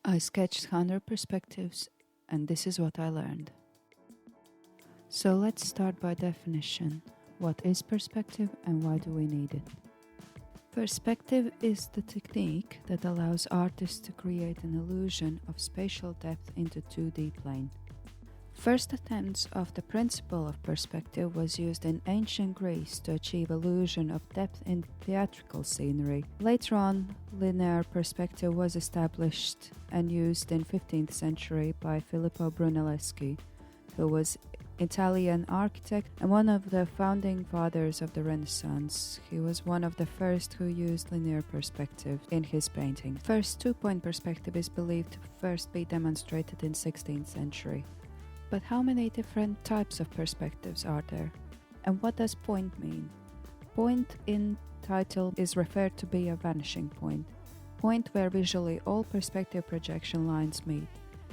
I sketched 100 perspectives, and this is what I learned. So let's start by definition. What is perspective and why do we need it? Perspective is the technique that allows artists to create an illusion of spatial depth into 2D plane. First attempts of the principle of perspective was used in ancient Greece to achieve illusion of depth in theatrical scenery. Later on, linear perspective was established and used in 15th century by Filippo Brunelleschi, who was Italian architect and one of the founding fathers of the Renaissance. He was one of the first who used linear perspective in his painting. First two-point perspective is believed to first be demonstrated in 16th century. But how many different types of perspectives are there? And what does point mean? Point in title is referred to be a vanishing point. Point where visually all perspective projection lines meet.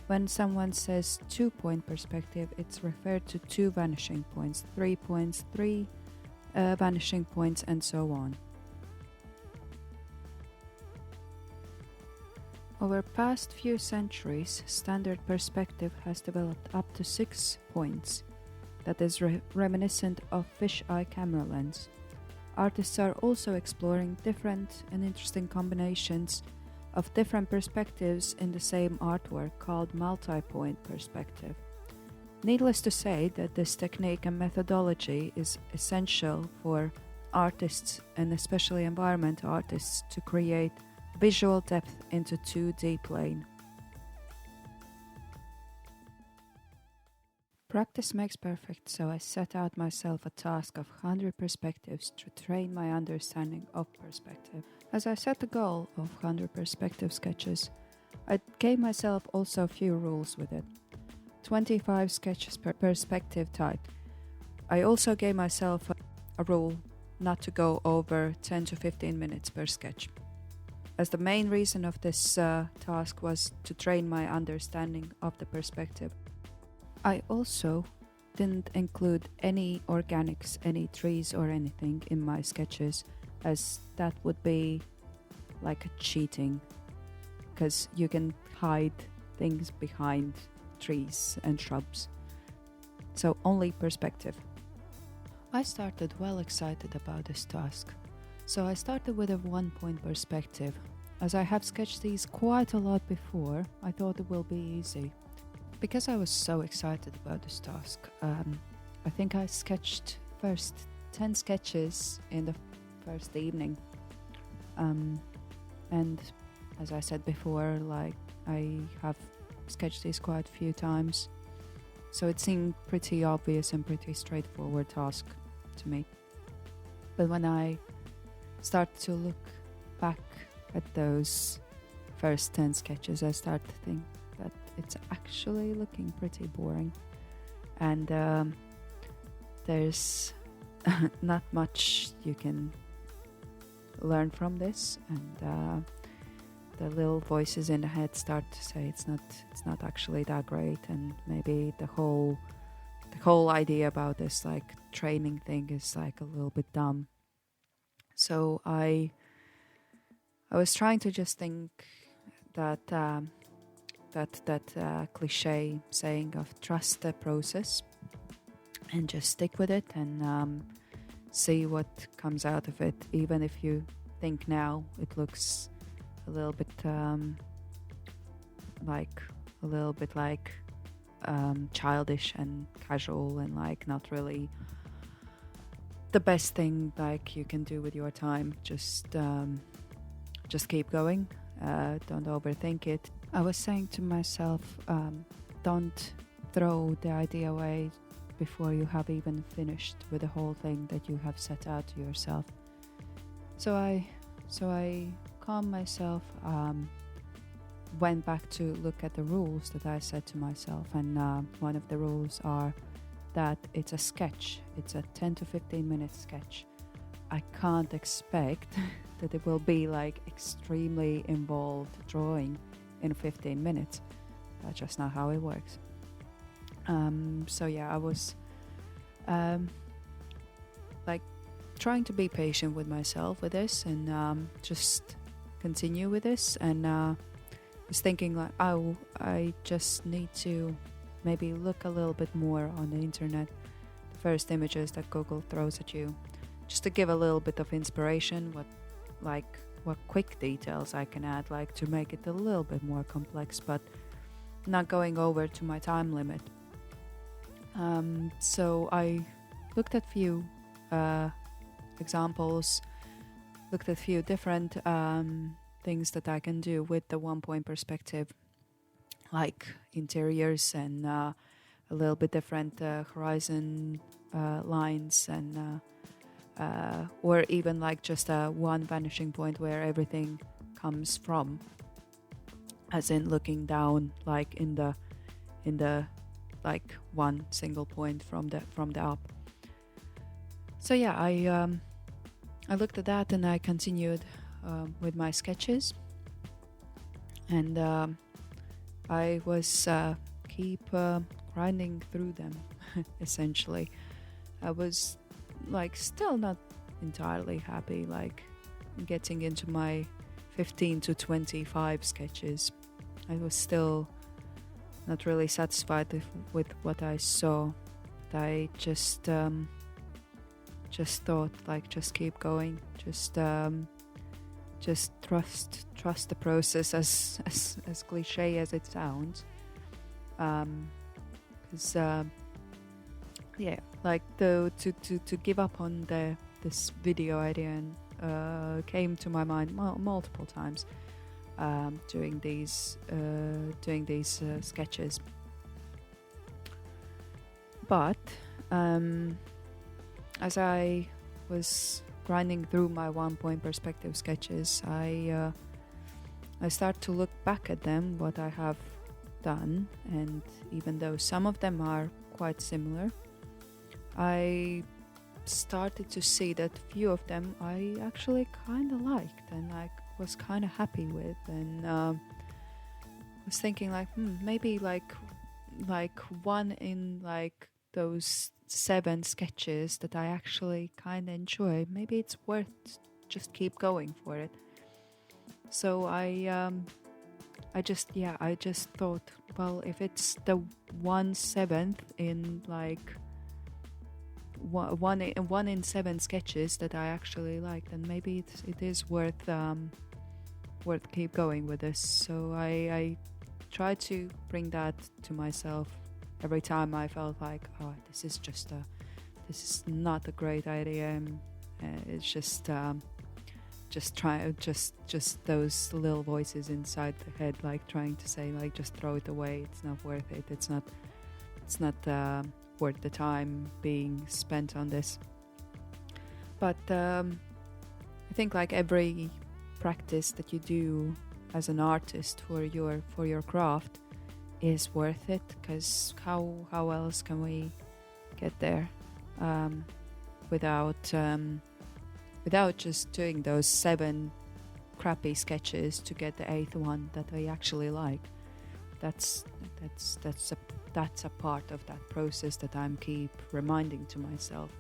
When someone says two-point perspective, it's referred to two vanishing points, 3 points, three vanishing points, and so on. Over past few centuries, standard perspective has developed up to 6 points, that is reminiscent of fisheye camera lens. Artists are also exploring different and interesting combinations of different perspectives in the same artwork called multi-point perspective. Needless to say that this technique and methodology is essential for artists and especially environmental artists to create visual depth into 2D plane. Practice makes perfect, so I set out myself a task of 100 perspectives to train my understanding of perspective. As I set the goal of 100 perspective sketches, I gave myself also a few rules with it. 25 sketches per perspective type. I also gave myself a rule not to go over 10 to 15 minutes per sketch, as the main reason of this task was to train my understanding of the perspective. I also didn't include any organics, any trees or anything in my sketches, as that would be like cheating, because you can hide things behind trees and shrubs. So only perspective. I started well excited about this task. So I started with a 1-point perspective. As I have sketched these quite a lot before, I thought it will be easy. Because I was so excited about this task, I think I sketched first 10 sketches in the first evening. And as I said before, like I have sketched these quite a few times. So it seemed pretty obvious and pretty straightforward task to me. But when I start to look back at those first 10 sketches, I start to think that it's actually looking pretty boring, and there's not much you can learn from this, and the little voices in the head start to say it's not actually that great, and maybe the whole idea about this like training thing is like a little bit dumb. So I was trying to just think that cliche saying of trust the process and just stick with it and see what comes out of it, even if you think now it looks a little bit like childish and casual and like not really the best thing like you can do with your time. Just keep going. Don't overthink it. I was saying to myself, don't throw the idea away before you have even finished with the whole thing that you have set out to yourself. So I calmed myself, went back to look at the rules that I set to myself, and one of the rules are that it's a sketch. It's a 10 to 15 minute sketch. I can't expect that it will be like extremely involved drawing in 15 minutes. That's just not how it works. So yeah, I was like trying to be patient with myself with this and just continue with this, and was thinking like, oh, I just need to maybe look a little bit more on the internet, the first images that Google throws at you, just to give a little bit of inspiration, what quick details I can add, like to make it a little bit more complex, but not going over to my time limit. So I looked at few examples, looked at few different things that I can do with the 1 point perspective, like interiors and a little bit different horizon lines, and or even like just one vanishing point where everything comes from, as in looking down, like in the like one single point from the up. So yeah, I looked at that and I continued with my sketches, and I was keep grinding through them. Essentially, I was like still not entirely happy, like getting into my 15 to 25 sketches. I was still not really satisfied with what I saw. But I just thought, like, just keep going, just trust the process, as cliche as it sounds, because yeah, like to give up on this video idea and came to my mind multiple times doing these sketches. But as I was grinding through my 1 point perspective sketches, I start to look back at them, what I have done, and even though some of them are quite similar, I started to see that few of them I actually kind of liked and like was kind of happy with, and was thinking like maybe like one in like those 7 sketches that I actually kind of enjoy, maybe it's worth just keep going for it. So I just thought, well, if it's the 1/7 in like one in 7 sketches that I actually like, then maybe it is worth keep going with this. So I try to bring that to myself every time I felt like, oh, this is not a great idea, and it's just those little voices inside the head, like trying to say, like, just throw it away, it's not worth it, it's not worth the time being spent on this. But I think like every practice that you do as an artist for your craft is worth it, because how else can we get there without just doing those 7 crappy sketches to get the 8th one that I actually like. That's a part of that process that I'm keep reminding to myself.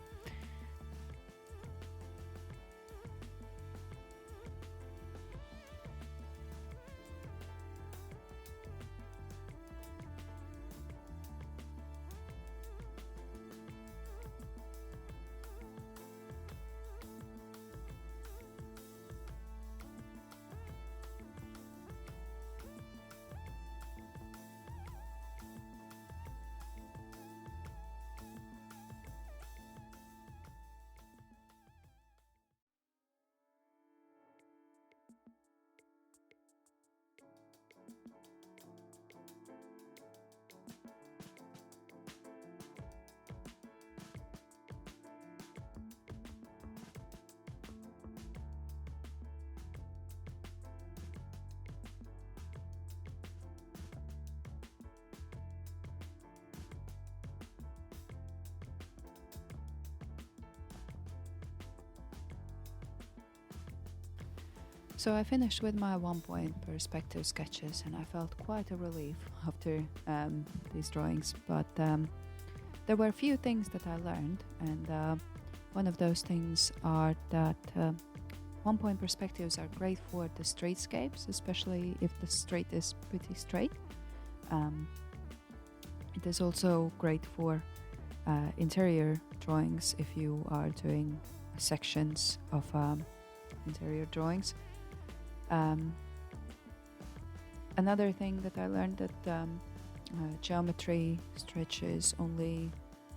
So I finished with my 1-point perspective sketches, and I felt quite a relief after these drawings. But there were a few things that I learned, and one of those things are that 1-point perspectives are great for the streetscapes, especially if the street is pretty straight. It is also great for interior drawings if you are doing sections of interior drawings. Another thing that I learned that geometry stretches only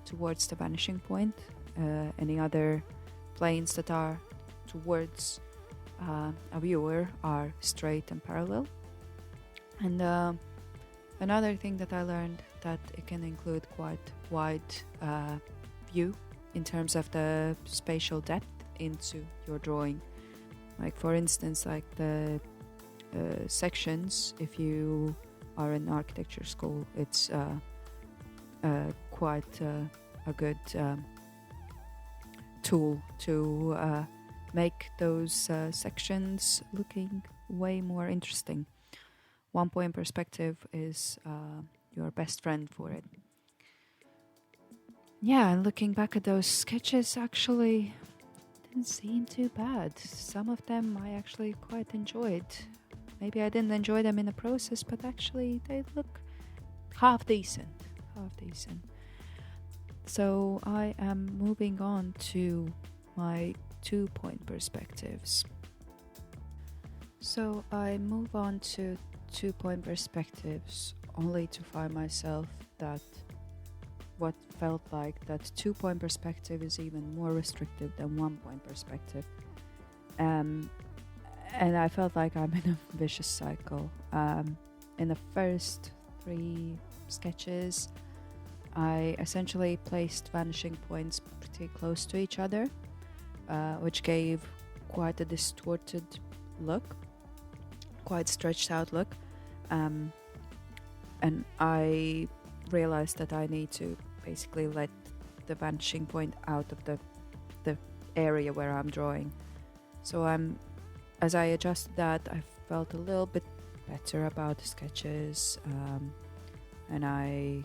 towards the vanishing point. Any other planes that are towards a viewer are straight and parallel. And another thing that I learned that it can include quite wide view in terms of the spatial depth into your drawing. Like for instance, like the sections, if you are in architecture school, it's quite a good tool to make those sections looking way more interesting. 1-point perspective is your best friend for it. Yeah, and looking back at those sketches, actually didn't seem too bad. Some of them I actually quite enjoyed. Maybe I didn't enjoy them in the process, but actually they look half decent. So I am moving on to my 2-point perspectives. So I move on to 2-point perspectives only to find myself that what felt like that 2-point perspective is even more restrictive than 1-point perspective. And I felt like I'm in a vicious cycle. In the first 3 sketches, I essentially placed vanishing points pretty close to each other, which gave quite a distorted look, quite stretched out look. And I realized that I need to basically let the vanishing point out of the area where I'm drawing. So as I adjusted that, I felt a little bit better about the sketches, and I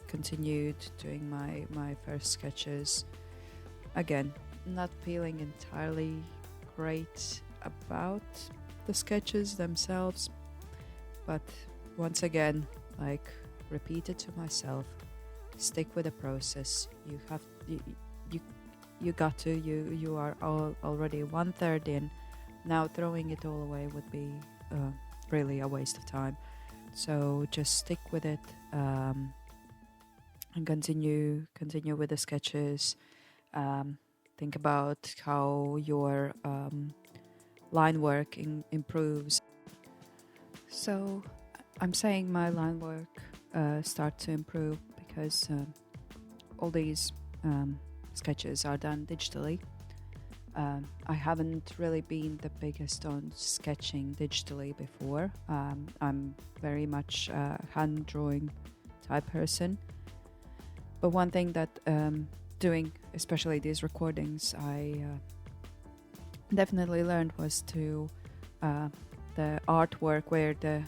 continued doing my first sketches. Again, not feeling entirely great about the sketches themselves, but once again, like, repeat it to myself, stick with the process. You are already 1/3 in. Now throwing it all away would be really a waste of time. So just stick with it, and continue with the sketches. Think about how your line work improves. So I'm saying my line work start to improve because all these sketches are done digitally. I haven't really been the biggest on sketching digitally before. I'm very much a hand drawing type person. But one thing that doing, especially these recordings, I definitely learned was to the artwork where the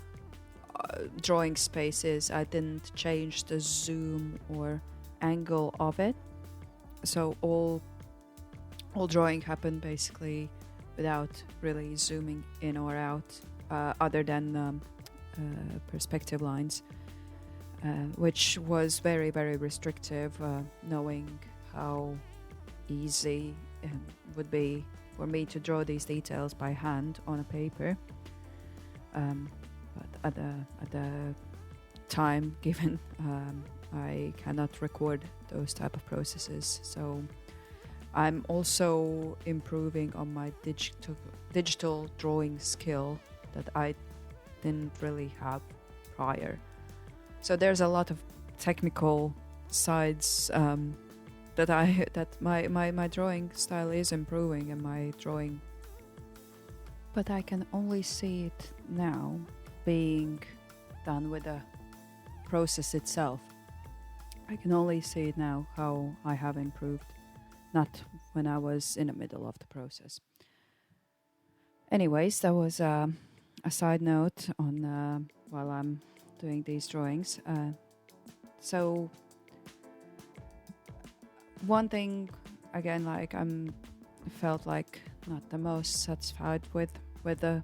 drawing space is, I didn't change the zoom or angle of it. So all drawing happened basically without really zooming in or out, other than perspective lines, which was very, very restrictive, knowing how easy it would be for me to draw these details by hand on a paper. But at the time given, I cannot record those type of processes. So I'm also improving on my digital drawing skill that I didn't really have prior. So there's a lot of technical sides that my drawing style is improving, and my drawing, but I can only see it now being done with the process itself. I can only see it now how I have improved, not when I was in the middle of the process. Anyways, that was a side note on while I'm doing these drawings. So one thing, again, like felt like not the most satisfied with the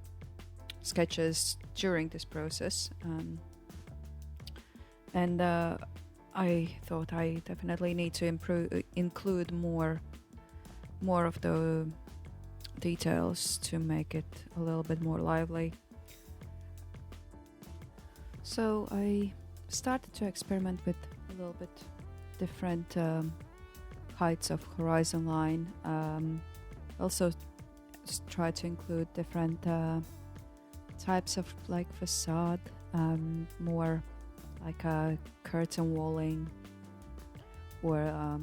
sketches during this process, and I thought I definitely need to include more of the details to make it a little bit more lively. So I started to experiment with a little bit different heights of horizon line. Also try to include different types of like facade, more like a curtain walling, or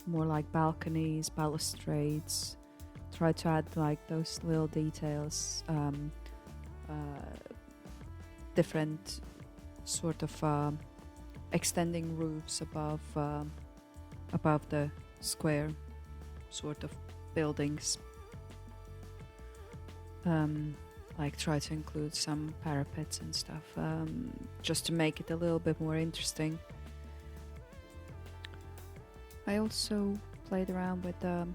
more like balconies, balustrades. Try to add like those little details, different sort of extending roofs above the square sort of buildings. Like try to include some parapets and stuff, just to make it a little bit more interesting. I also played around with the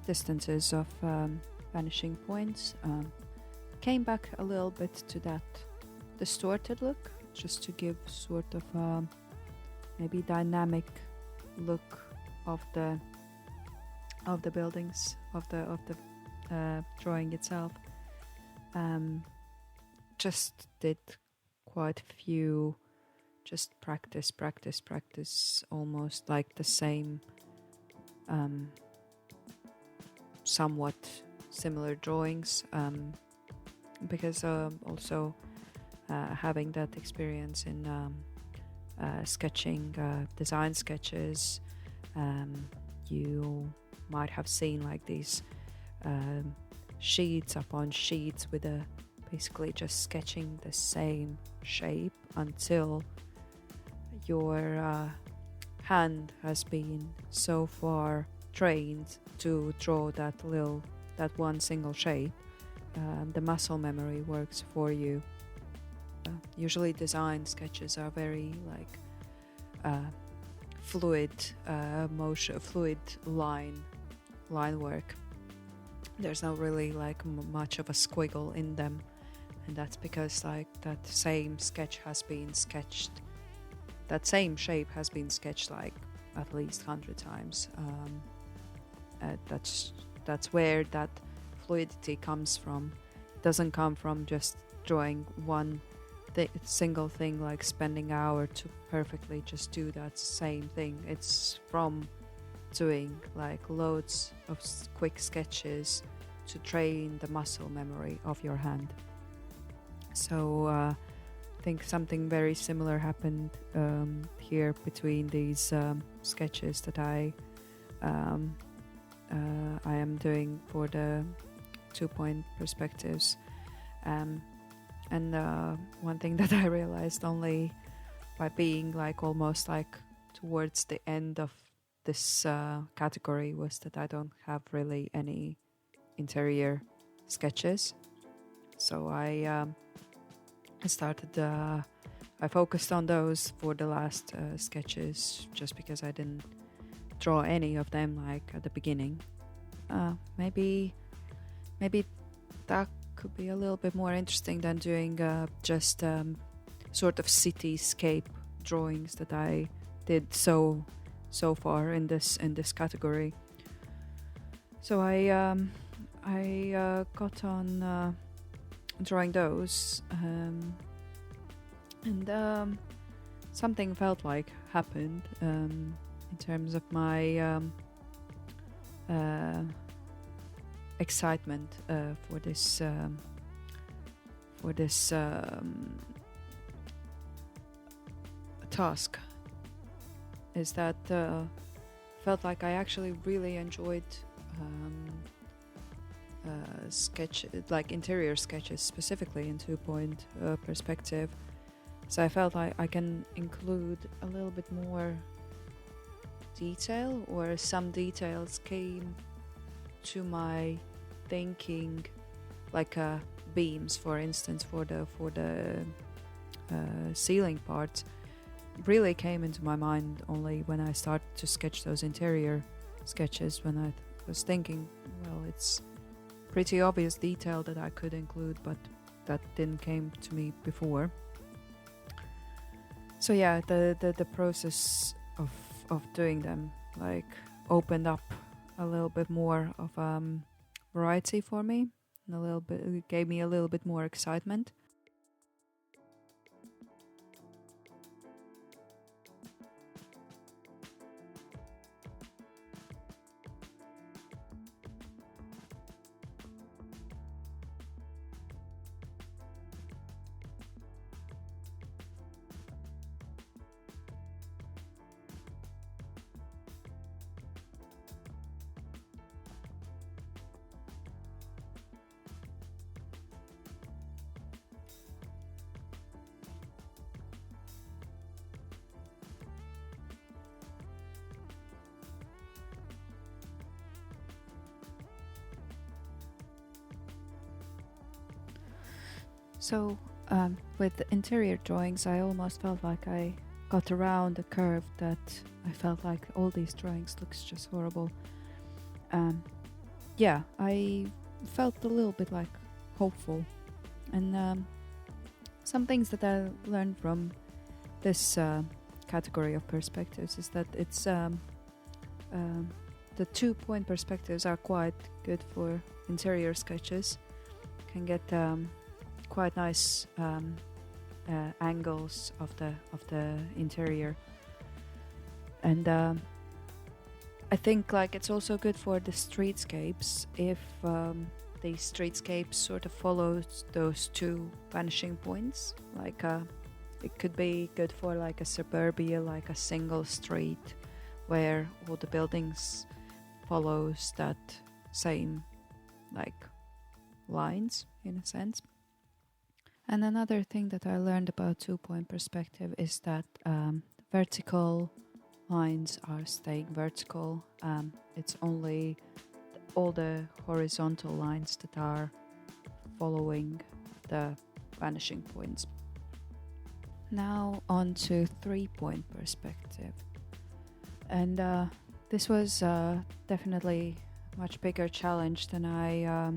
distances of vanishing points. Came back a little bit to that distorted look, just to give sort of maybe dynamic look of the buildings, of the drawing itself. Just did quite a few, just practice, almost like the same, somewhat similar drawings, because also having that experience in sketching, design sketches, you might have seen like these sheets upon sheets with basically just sketching the same shape until your hand has been so far trained to draw that one single shape. The muscle memory works for you. Usually design sketches are very like fluid motion, fluid line work. There's not really like much of a squiggle in them, and that's because like that same sketch has been sketched, that same shape has been sketched like at least 100 times. That's where that fluidity comes from. It doesn't come from just drawing one single thing, like spending an hour to perfectly just do that same thing. It's from doing like loads of quick sketches to train the muscle memory of your hand. So I think something very similar happened here between these sketches that I am doing for the 2-point perspectives. And one thing that I realized only by being like almost like towards the end of this category was that I don't have really any interior sketches. So I focused on those for the last sketches, just because I didn't draw any of them like at the beginning. Maybe that could be a little bit more interesting than doing just sort of cityscape drawings that I did so far in this category. So I got on drawing those, and something felt like happened in terms of my excitement for this task. Is that felt like I actually really enjoyed like interior sketches, specifically in 2-point perspective. So I felt like I can include a little bit more detail, or some details came to my thinking, like beams, for instance, for the ceiling parts, really came into my mind only when I started to sketch those interior sketches, when I was thinking, well, it's pretty obvious detail that I could include, but that didn't came to me before. So yeah, the process of doing them like opened up a little bit more of variety for me, and it gave me a little bit more excitement. So, with the interior drawings, I almost felt like I got around a curve that I felt like all these drawings looks just horrible. Yeah, I felt a little bit like hopeful, and some things that I learned from this category of perspectives is that it's the 2-point perspectives are quite good for interior sketches. Can get quite nice angles of the interior, and I think like it's also good for the streetscapes if the streetscape sort of follows those 2 vanishing points. Like it could be good for like a suburbia, like a single street where all the buildings follows that same like lines in a sense. And another thing that I learned about 2-point perspective is that vertical lines are staying vertical. It's only all the horizontal lines that are following the vanishing points. Now on to 3-point perspective. And this was definitely a much bigger challenge than I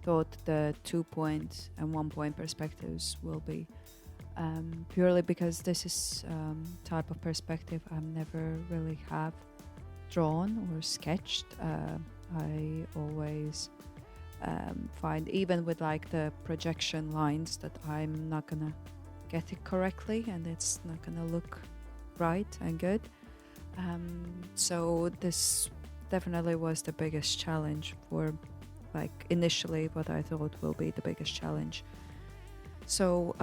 thought the 2-point and 1-point perspectives will be, purely because this is type of perspective I never really have drawn or sketched. I always find, even with like the projection lines, that I'm not gonna get it correctly and it's not gonna look right and good. So this definitely was the biggest challenge for, like, initially what I thought will be the biggest challenge. So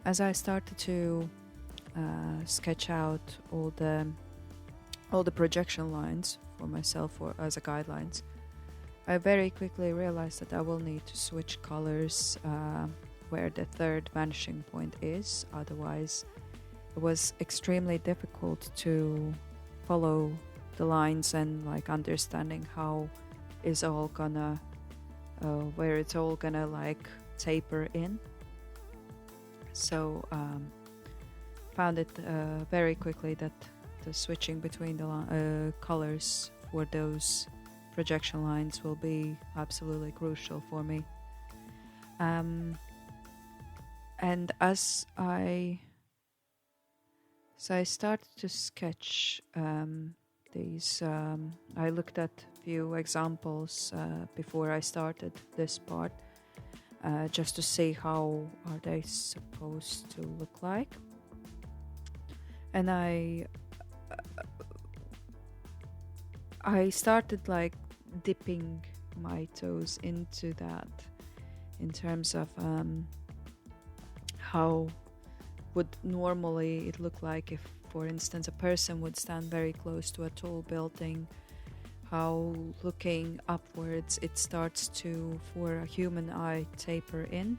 as I started to sketch out all the projection lines for myself or as a guidelines, I very quickly realized that I will need to switch colors where the 3rd vanishing point is. Otherwise it was extremely difficult to follow the lines and like understanding how is all gonna where it's all gonna like taper in. So found it very quickly that the switching between the colors for those projection lines will be absolutely crucial for me. And as I started to sketch these, I looked at few examples before I started this part, just to see how are they supposed to look like. And I started like dipping my toes into that in terms of how would normally it look like if, for instance, a person would stand very close to a tall building, how looking upwards it starts to, for a human eye, taper in,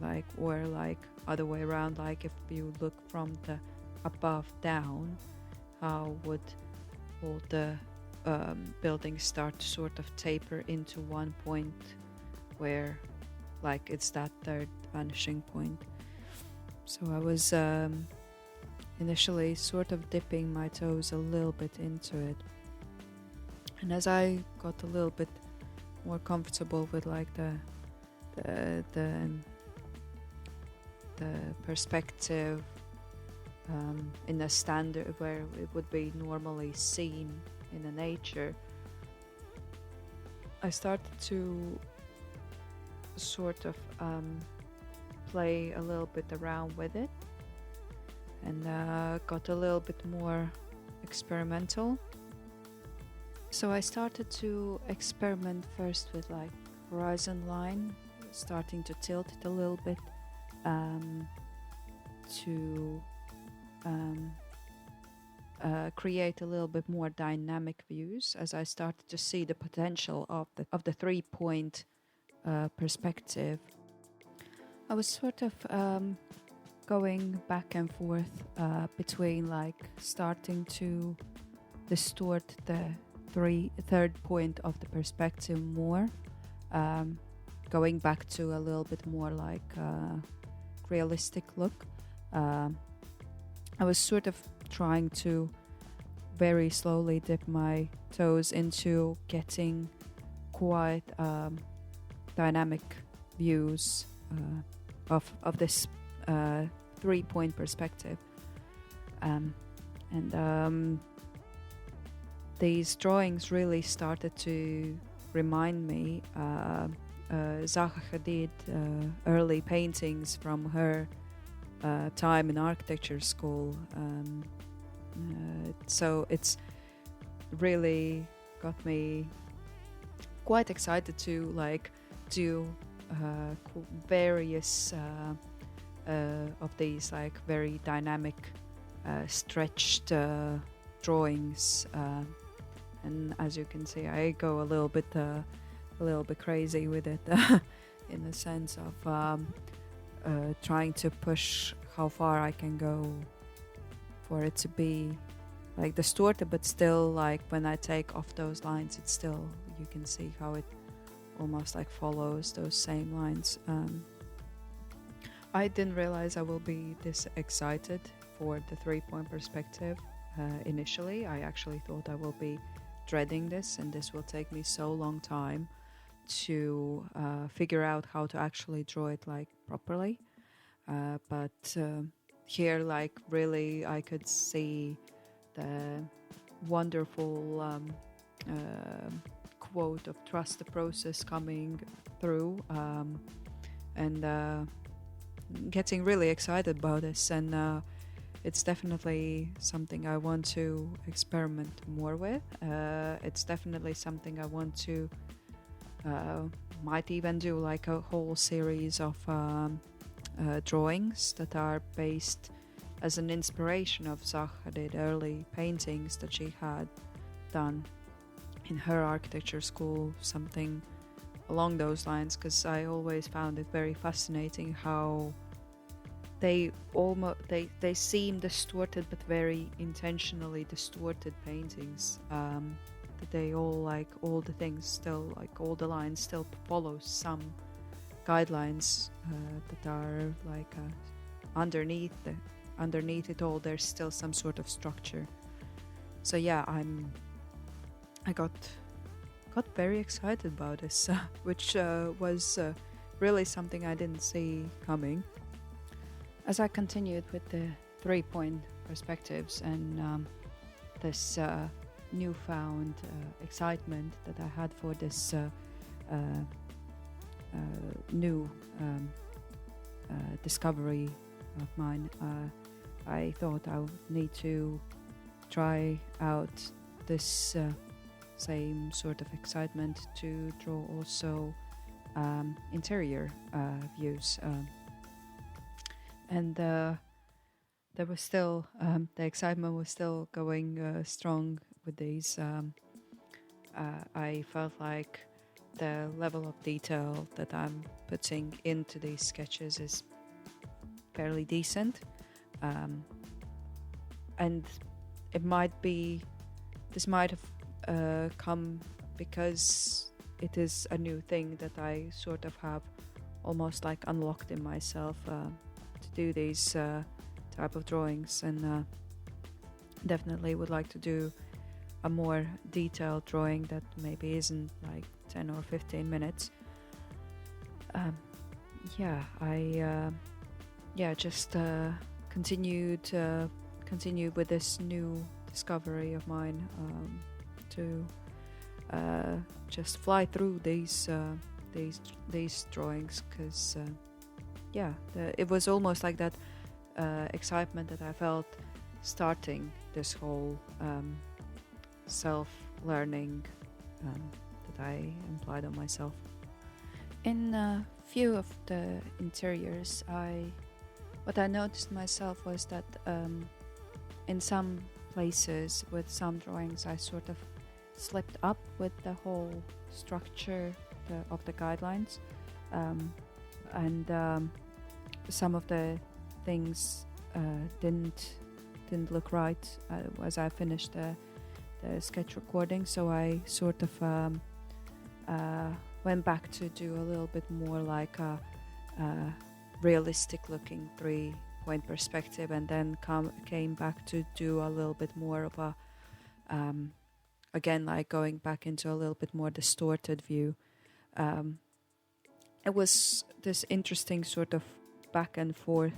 like, or like other way around, like if you look from the above down, how would all the buildings start to sort of taper into one point where like it's that 3rd vanishing point. So I was initially sort of dipping my toes a little bit into it, And as I got a little bit more comfortable with like the perspective in a standard where it would be normally seen in a nature, I started to sort of play a little bit around with it, and got a little bit more experimental. So I started to experiment first with like horizon line, starting to tilt it a little bit to create a little bit more dynamic views, as I started to see the potential of the 3-point perspective. I was sort of going back and forth between like starting to distort the third point of the perspective more, going back to a little bit more like realistic look. I was sort of trying to very slowly dip my toes into getting quite dynamic views of this 3-point perspective, and these drawings really started to remind me Zaha Hadid early paintings from her time in architecture school. So it's really got me quite excited to like do various of these like very dynamic stretched drawings, and as you can see, I go a little bit crazy with it in the sense of trying to push how far I can go for it to be like distorted, but still like when I take off those lines, it's still, you can see how it almost like follows those same lines. I didn't realize I will be this excited for the 3-point perspective initially. I actually thought I will be dreading this, and this will take me so long time to figure out how to actually draw it like properly. But here, like really, I could see the wonderful quote of trust the process coming through, and getting really excited about this. And it's definitely something I want to experiment more with. It's definitely something I want to might even do like a whole series of drawings that are based as an inspiration of Zaha Hadid early paintings that she had done in her architecture school, something along those lines, because I always found it very fascinating how they seem distorted, but very intentionally distorted paintings, that they all like all the things still, like all the lines still follow some guidelines that are like underneath it all there's still some sort of structure. So yeah, I got very excited about this, which was really something I didn't see coming. As I continued with the 3-point perspectives and this newfound excitement that I had for this new discovery of mine, I thought I would need to try out this same sort of excitement to draw also interior views, and there was still the excitement was still going strong with these. I felt like the level of detail that I'm putting into these sketches is fairly decent, and it might be, this might have come because it is a new thing that I sort of have almost like unlocked in myself to do these type of drawings, and definitely would like to do a more detailed drawing that maybe isn't like 10 or 15 minutes. I just continued with this new discovery of mine, to just fly through these drawings, because it was almost like that excitement that I felt starting this whole self-learning that I implied on myself. In a few of the interiors, what I noticed myself was that in some places with some drawings I sort of slipped up with the whole structure of the guidelines, and some of the things didn't look right as I finished the sketch recording, so I sort of went back to do a little bit more like a realistic looking 3-point perspective, and then came back to do a little bit more of a again, like going back into a little bit more distorted view. It was this interesting sort of back and forth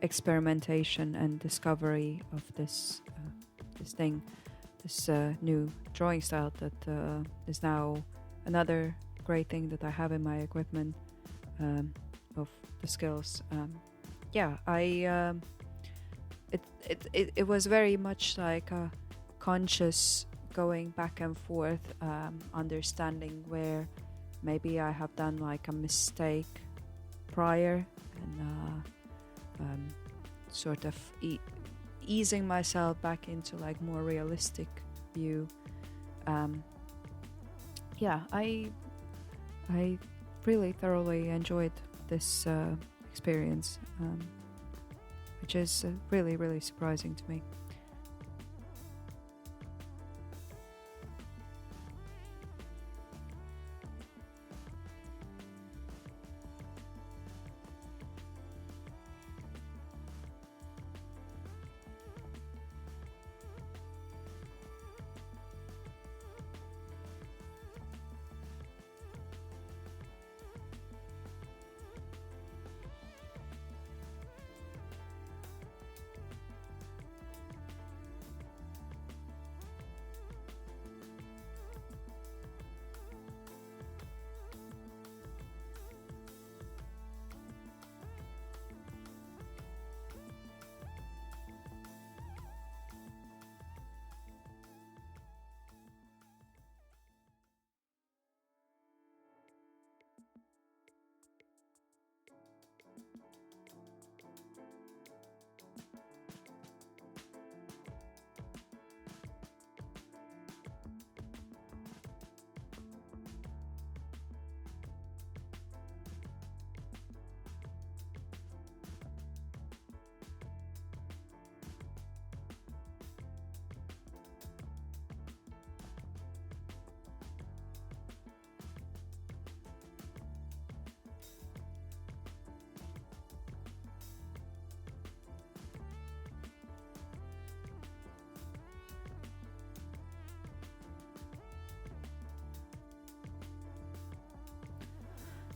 experimentation and discovery of this new drawing style that is now another great thing that I have in my equipment of the skills. It was very much like a conscious going back and forth, understanding where maybe I have done like a mistake prior, and sort of easing myself back into like more realistic view. I really thoroughly enjoyed this experience, which is really, really surprising to me.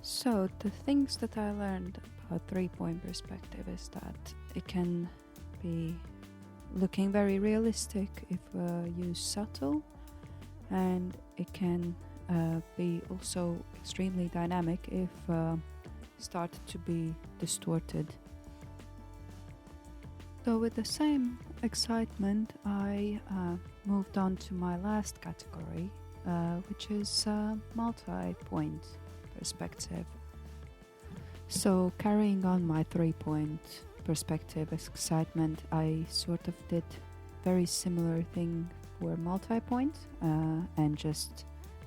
So the things that I learned about 3-point perspective is that it can be looking very realistic if used subtle, and it can be also extremely dynamic if started to be distorted. So with the same excitement, I moved on to my last category, which is multi-point perspective. So carrying on my 3-point perspective excitement, I sort of did very similar thing for multi-point, and just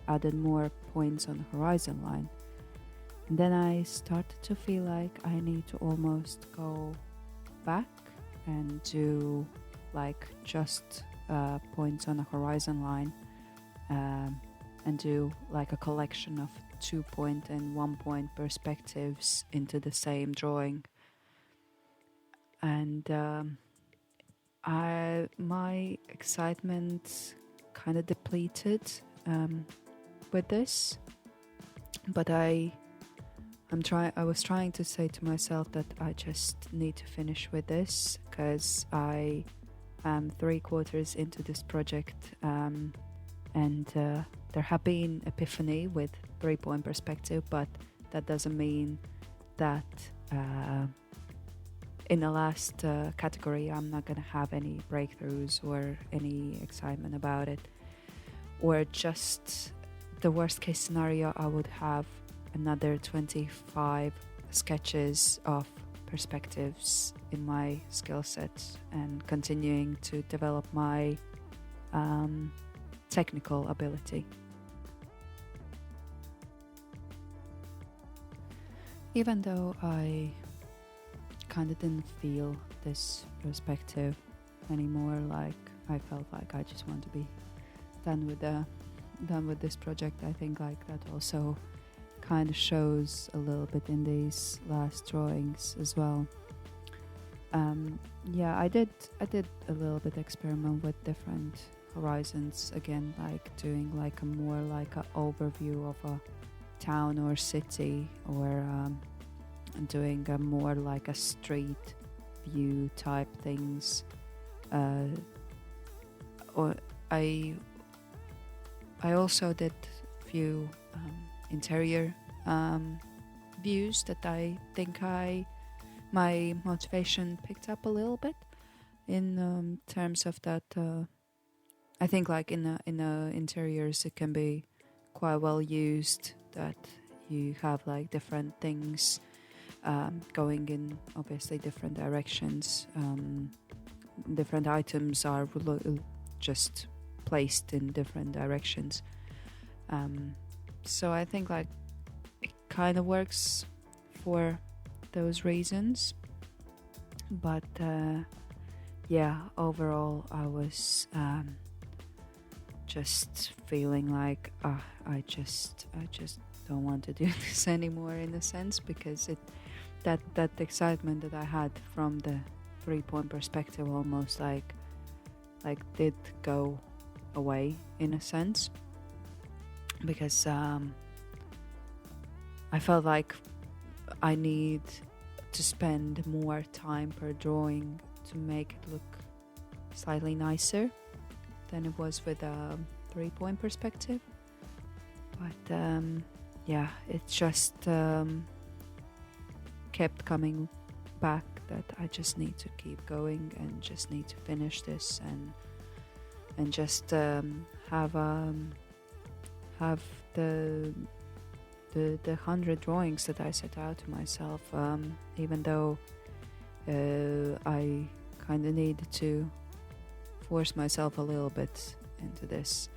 added more points on the horizon line. And then I started to feel like I need to almost go back and do like just points on a horizon line, and do like a collection of 2-point and 1-point perspectives into the same drawing. And my excitement kind of depleted with this, but I was trying to say to myself that I just need to finish with this, because I am 3/4 into this project, and there have been epiphany with 3-point perspective, but that doesn't mean that in the last category I'm not gonna have any breakthroughs or any excitement about it, or just the worst case scenario, I would have another 25 sketches of perspectives in my skill set and continuing to develop my technical ability. Even though I kind of didn't feel this perspective anymore, like I felt like I just want to be done with this project. I think like that also kind of shows a little bit in these last drawings as well. I did a little bit experiment with different horizons again, like doing like a more like a overview of a town or city, or doing a more like a street view type things, or I also did few interior views that I think my motivation picked up a little bit in terms of that. I think like in the interiors it can be quite well used, that you have like different things going in obviously different directions. Different items are just placed in different directions. So I think like it kind of works for those reasons. But overall I was just feeling like I just don't want to do this anymore, in a sense, because that excitement that I had from the 3-point perspective almost like did go away, in a sense, because I felt like I need to spend more time per drawing to make it look slightly nicer than it was with a 3-point perspective. But it just kept coming back that I just need to keep going and just need to finish this and just have the 100 drawings that I set out to myself, even though I kind of needed to force myself a little bit into this,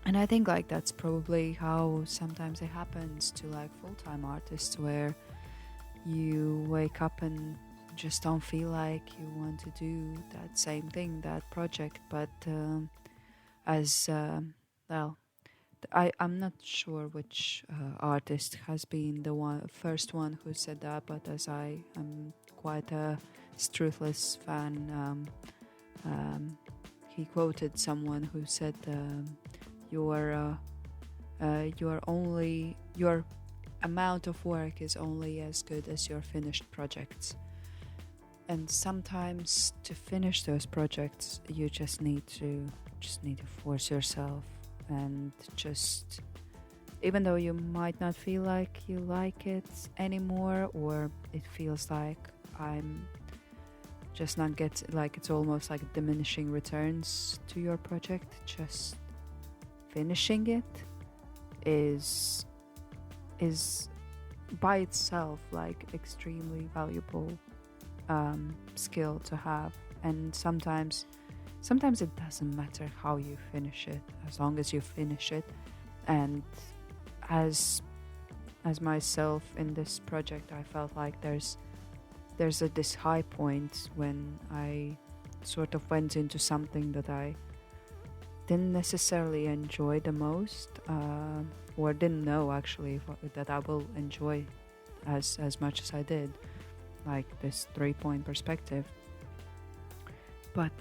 and I think like that's probably how sometimes it happens to like full-time artists, where you wake up and just don't feel like you want to do that same thing, that project, but I'm not sure which artist has been the first one who said that, but as I am quite a Struthless fan, he quoted someone who said, your amount of work is only as good as your finished projects. And sometimes to finish those projects you just need to force yourself, and just, even though you might not feel like you like it anymore, or it feels like I'm just not it's almost like diminishing returns to your project, just finishing it is by itself like extremely valuable skill to have. And sometimes it doesn't matter how you finish it, as long as you finish it. And as myself in this project, I felt like there's this high point when I sort of went into something that I didn't necessarily enjoy the most, or didn't know actually that I will enjoy as much as I did. like this 3-point perspective. But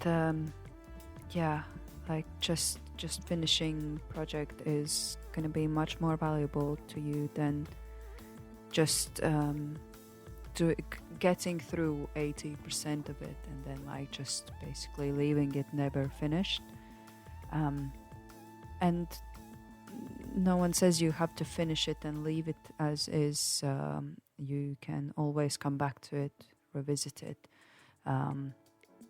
yeah, like just finishing project is gonna be much more valuable to you than just getting through 80% of it and then like just basically leaving it never finished. And no one says you have to finish it and leave it as is. You can always come back to it, revisit it,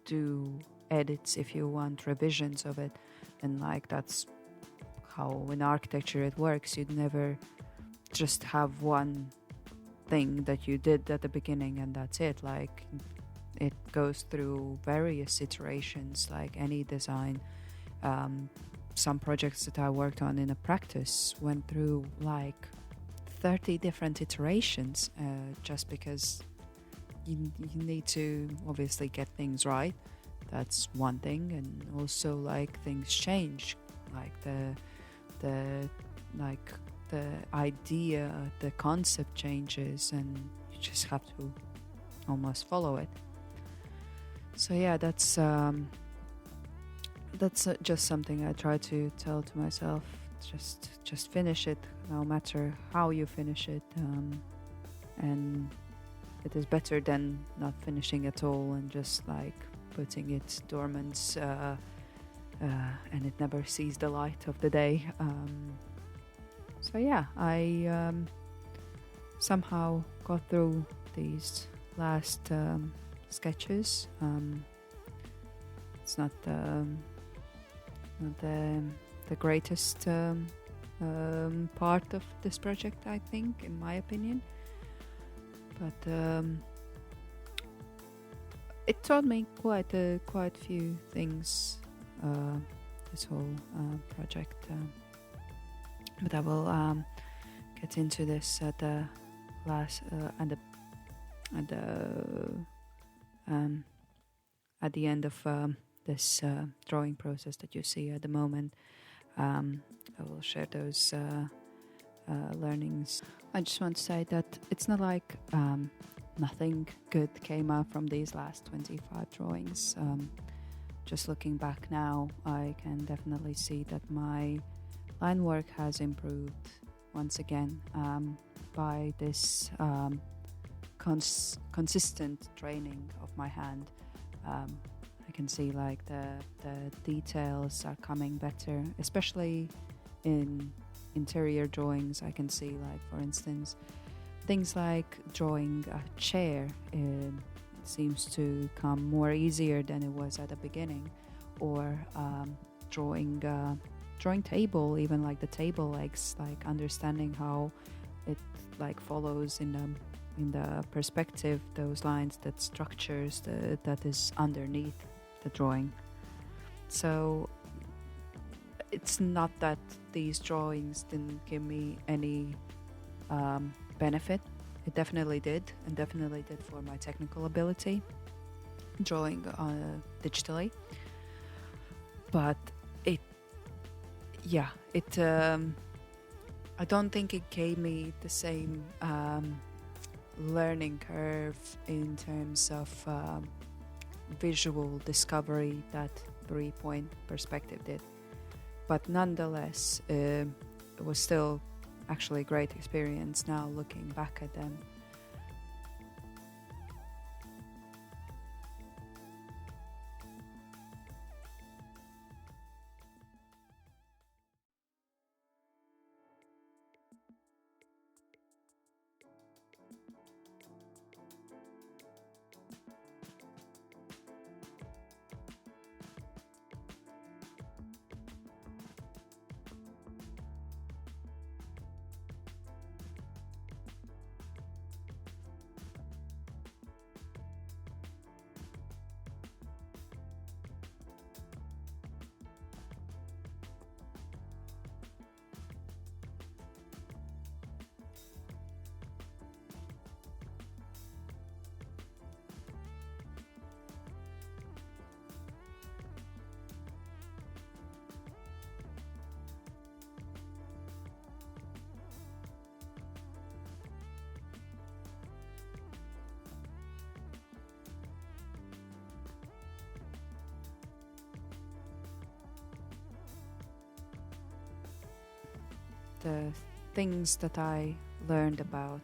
do edits if you want, revisions of it. And like that's how in architecture it works. You'd never just have one thing that you did at the beginning and that's it. Like it goes through various iterations like any design. Some projects that I worked on in a practice went through like 30 different iterations, just because you need to obviously get things right. That's one thing. And also like things change, like the idea, the concept changes, and you just have to almost follow it. So yeah, that's just something I try to tell to myself. Just finish it, no matter how you finish it, and it is better than not finishing at all and just like putting it dormant, and it never sees the light of the day. So yeah, I somehow got through these last sketches. It's not the greatest part of this project, I think, in my opinion. But it taught me quite a few things, this whole project. But I will get into this at the last at the end of this drawing process that you see at the moment. I will share those learnings. I just want to say that it's not like nothing good came out from these last 25 drawings. Just looking back now, I can definitely see that my line work has improved once again by this consistent training of my hand. I can see like the details are coming better, especially in interior drawings. I can see like, for instance, things like drawing a chair seems to come more easier than it was at the beginning, or drawing table, even like the table legs, like understanding how it like follows in the perspective, those lines, that structures that is underneath the drawing. So it's not that these drawings didn't give me any benefit. It definitely did, and definitely did for my technical ability drawing digitally. But I don't think it gave me the same learning curve in terms of visual discovery that 3-point perspective did. But nonetheless, it was still actually a great experience now looking back at them. the things that I learned about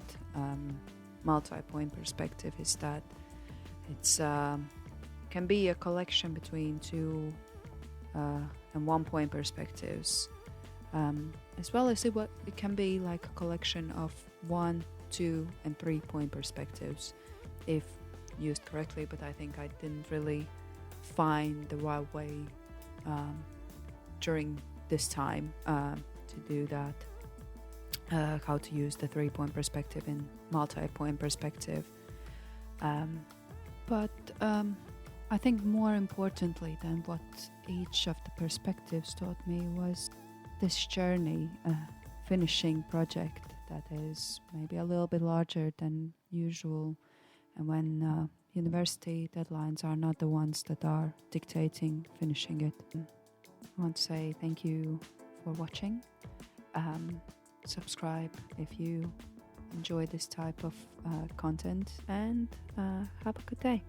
multi-point perspective is that it's can be a collection between 2 and 1 point perspectives, as well as it can be like a collection of 1, 2 and 3 point perspectives if used correctly, but I think I didn't really find the right way during this time to do that, how to use the 3-point perspective in multi-point perspective. But I think more importantly than what each of the perspectives taught me was this journey, finishing project that is maybe a little bit larger than usual, and when university deadlines are not the ones that are dictating finishing it. I want to say thank you for watching. Subscribe if you enjoy this type of content, and have a good day.